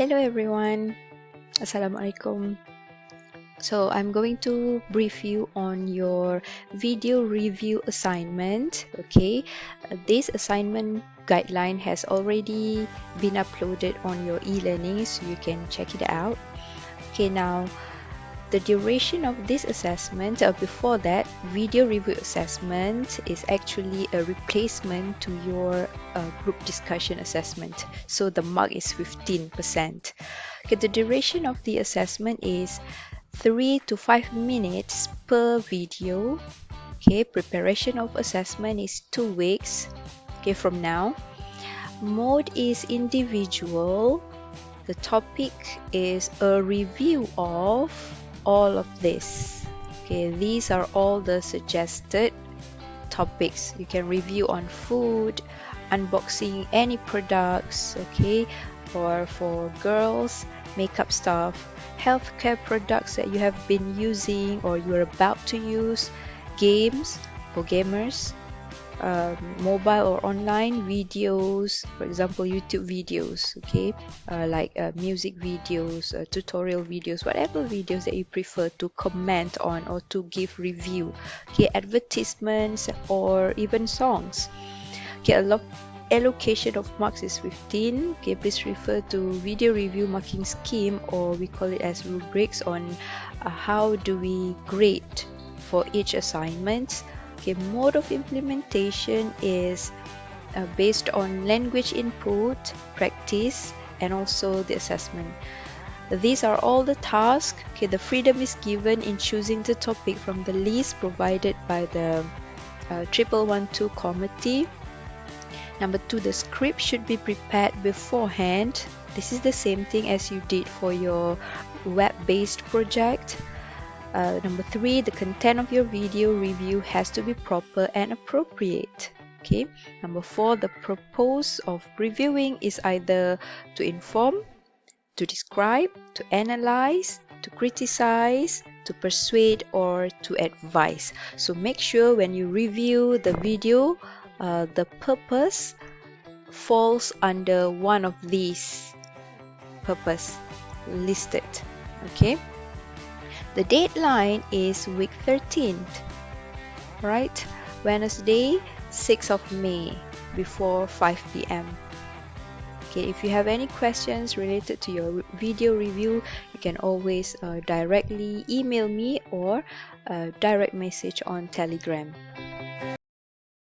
Hello everyone, Assalamualaikum. So I'm going to brief you on your video review assignment. Okay, this assignment guideline has already been uploaded on your e-learning, so you can check it out. Okay, now the duration of this assessment, before that, video review assessment is actually a replacement to your group discussion assessment. So the mark is 15%. Okay, the duration of the assessment is 3 to 5 minutes per video. Okay, preparation of assessment is 2 weeks. Okay, from now. Mode is individual. The topic is a review of all of this. Okay, these are all the suggested topics. You can review on food, unboxing any products, okay, or for girls, makeup stuff, healthcare products that you have been using or you're about to use, games for gamers, mobile or online videos, for example YouTube videos, okay, like music videos, tutorial videos, whatever videos that you prefer to comment on or to give review, okay, advertisements or even songs. Okay, allocation of marks is 15. Okay, please refer to video review marking scheme, or we call it as rubrics, on how do we grade for each assignment. Okay, mode of implementation is based on language input, practice, and also the assessment. These are all the tasks. Okay, the freedom is given in choosing the topic from the list provided by the 1112 committee. Number 2, the script should be prepared beforehand. This is the same thing as you did for your web-based project. Number 3, the content of your video review has to be proper and appropriate. Okay. Number 4, the purpose of reviewing is either to inform, to describe, to analyze, to criticize, to persuade, or to advise. So make sure when you review the video, the purpose falls under one of these purpose listed. Okay. The deadline is week 13th, right? Wednesday, 6th of May, before 5 p.m. Okay, if you have any questions related to your video review, you can always directly email me or direct message on Telegram.